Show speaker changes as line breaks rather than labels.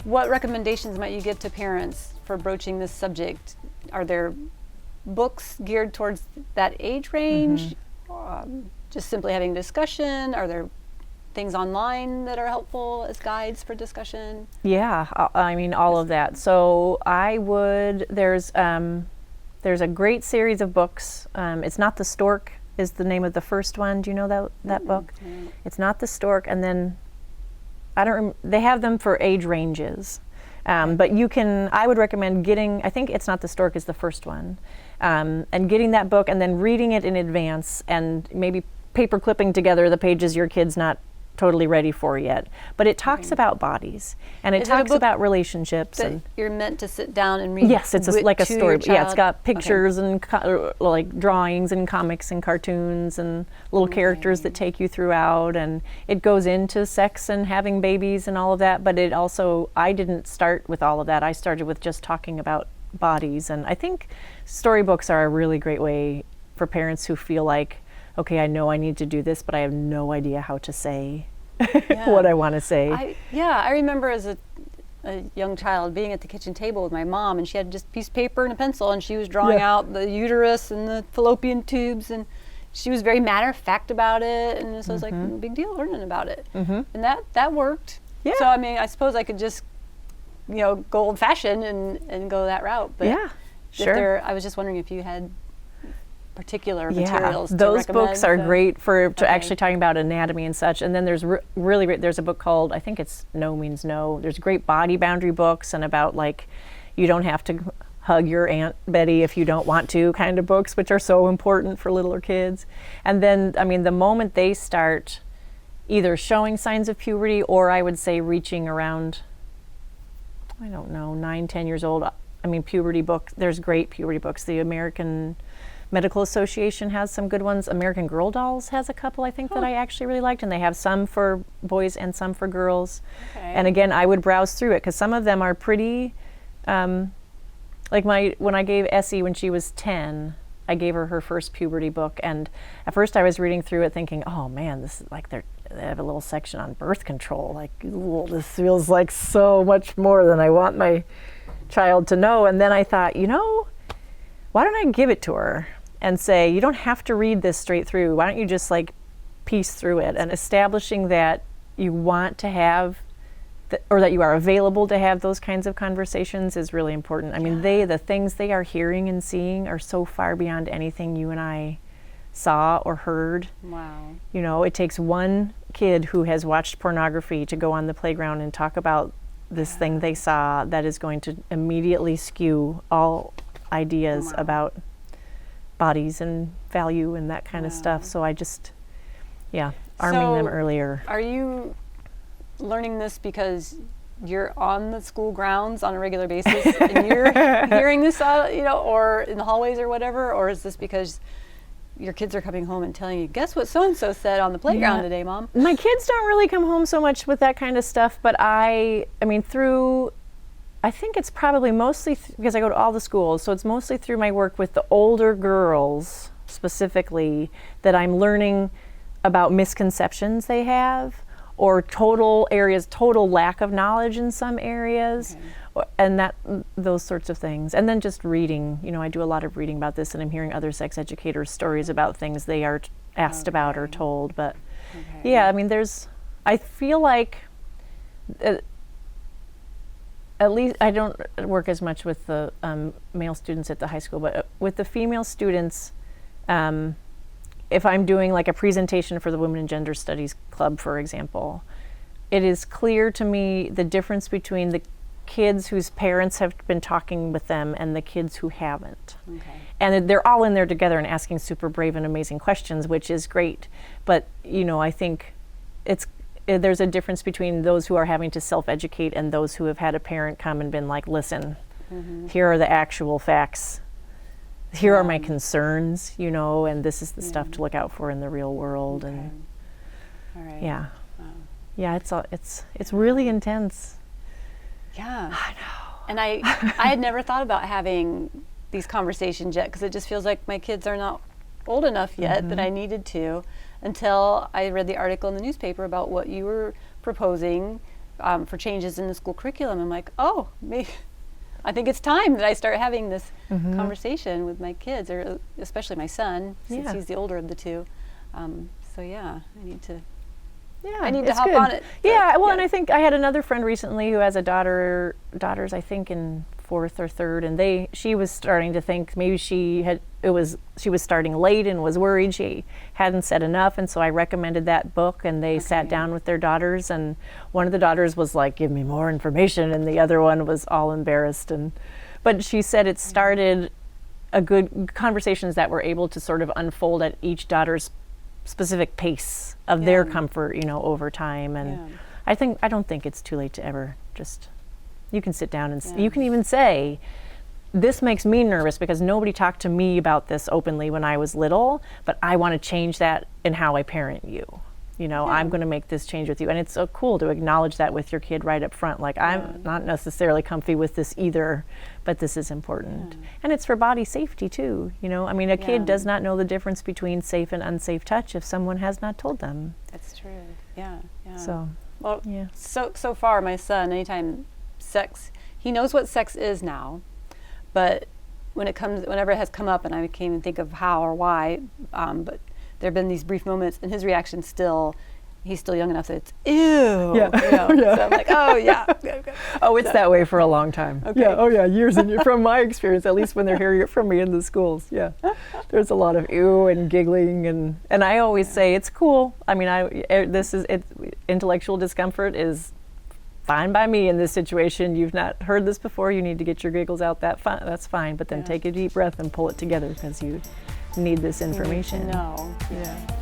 what recommendations might you give to parents for broaching this subject? Are there books geared towards that age range? Just simply having discussion? Are there things online that are helpful as guides for discussion?
Yeah, I mean, all of that. So I would, there's a great series of books. It's Not the Stork is the name of the first one. Do you know that book? It's Not the Stork, and then they have them for age ranges. But I would recommend I think It's Not the Stork is the first one. And getting that book and then reading it in advance and maybe paper clipping together the pages your kid's not totally ready for yet. But it talks about bodies, and it talks about relationships.
That
and
you're meant to sit down and read.
Yes, it's like a story. Yeah, it's got pictures
Okay.
and like drawings and comics and cartoons and little characters that take you throughout, and it goes into sex and having babies and all of that. But I didn't start with all of that. I started with just talking about bodies, and I think storybooks are a really great way for parents who feel like, okay, I know I need to do this, but I have no idea how to say what I want to say.
I remember as a young child being at the kitchen table with my mom, and she had just a piece of paper and a pencil, and she was drawing out the uterus and the fallopian tubes, and she was very matter of fact about it, and so I was like, no big deal learning about it. And that worked. Yeah. So I mean, I suppose I could just go old fashioned and go that route. But
yeah, sure.
I was just wondering if you had particular materials to
those
recommend.
books are great for actually talking about anatomy and such. And then there's really great, there's a book called, I think it's No Means No. There's great body boundary books and about like, you don't have to hug your Aunt Betty if you don't want to kind of books, which are so important for littler kids. And then, I mean, the moment they start either showing signs of puberty or I would say reaching around, I don't know, 9, 10 years old, I mean, puberty book, there's great puberty books. The American Medical Association has some good ones. American Girl Dolls has a couple, I think, that I actually really liked, and they have some for boys and some for girls. Okay. And again, I would browse through it because some of them are pretty, like when I gave Essie when she was 10, I gave her first puberty book, and at first I was reading through it thinking, oh man, this is like they have a little section on birth control. Like, this feels like so much more than I want my child to know. And then I thought, why don't I give it to her and say, you don't have to read this straight through. Why don't you just like piece through it? And establishing that you want to have, or that you are available to have those kinds of conversations is really important. I mean, the things they are hearing and seeing are so far beyond anything you and I saw or heard.
Wow.
It takes one kid who has watched pornography to go on the playground and talk about this thing they saw that is going to immediately skew all ideas about bodies and value and that kind of stuff. So I just, arming them earlier.
Are you learning this because you're on the school grounds on a regular basis and you're hearing this, or in the hallways or whatever? Or is this because your kids are coming home and telling you, guess what so-and-so said on the playground today, Mom?
My kids don't really come home so much with that kind of stuff, but I think it's probably mostly because I go to all the schools, so it's mostly through my work with the older girls specifically that I'm learning about misconceptions they have or total lack of knowledge in some areas, and those sorts of things. And then just reading, I do a lot of reading about this, and I'm hearing other sex educators' stories about things they are asked about or told. But I mean, I feel like at least I don't work as much with the male students at the high school, but with the female students, if I'm doing like a presentation for the Women and Gender Studies Club, for example, it is clear to me the difference between the kids whose parents have been talking with them and the kids who haven't. Okay. And they're all in there together and asking super brave and amazing questions, which is great. But, I think there's a difference between those who are having to self-educate and those who have had a parent come and been like, listen, here are the actual facts. Here are my concerns, and this is the stuff to look out for in the real world. Okay. And
all right.
It's really intense.
Yeah. I know. And I had never thought about having these conversations yet because it just feels like my kids are not old enough yet that I needed to, until I read the article in the newspaper about what you were proposing for changes in the school curriculum. I'm like, oh, maybe I think it's time that I start having this conversation with my kids, or especially my son, since he's the older of the two. So yeah, I need to.
Yeah,
I need to
it's
hop
good.
on it.
Yeah, well, and I think I had another friend recently who has a daughters I think in 4th or 3rd, and she was starting to think maybe she was starting late and was worried she hadn't said enough, and so I recommended that book, and they sat down with their daughters, and one of the daughters was like, give me more information, and the other one was all embarrassed, but she said it started a good conversations that were able to sort of unfold at each daughter's specific pace of their comfort, over time. And I don't think it's too late to ever just, you can sit down and you can even say, this makes me nervous because nobody talked to me about this openly when I was little, but I want to change that in how I parent you. I'm going to make this change with you. And it's so cool to acknowledge that with your kid right up front. Like, I'm not necessarily comfy with this either, but this is important. And it's for body safety too. A kid does not know the difference between safe and unsafe touch if someone has not told them.
That's true. Yeah.
So,
well, so far my son, he knows what sex is now, but whenever it has come up and I can't even think of how or why, but there have been these brief moments, and his reaction he's still young enough that it's, ew.
Yeah.
So I'm like, oh, yeah.
Oh, it's that way for a long time.
Okay.
Yeah, oh yeah, years and years, from my experience, at least when they're hearing it from me in the schools, There's a lot of ew and giggling, and I always say, it's cool. Intellectual discomfort is fine by me in this situation. You've not heard this before, you need to get your giggles out, that's fine, but then take a deep breath and pull it together because you need this information.
No. Yeah.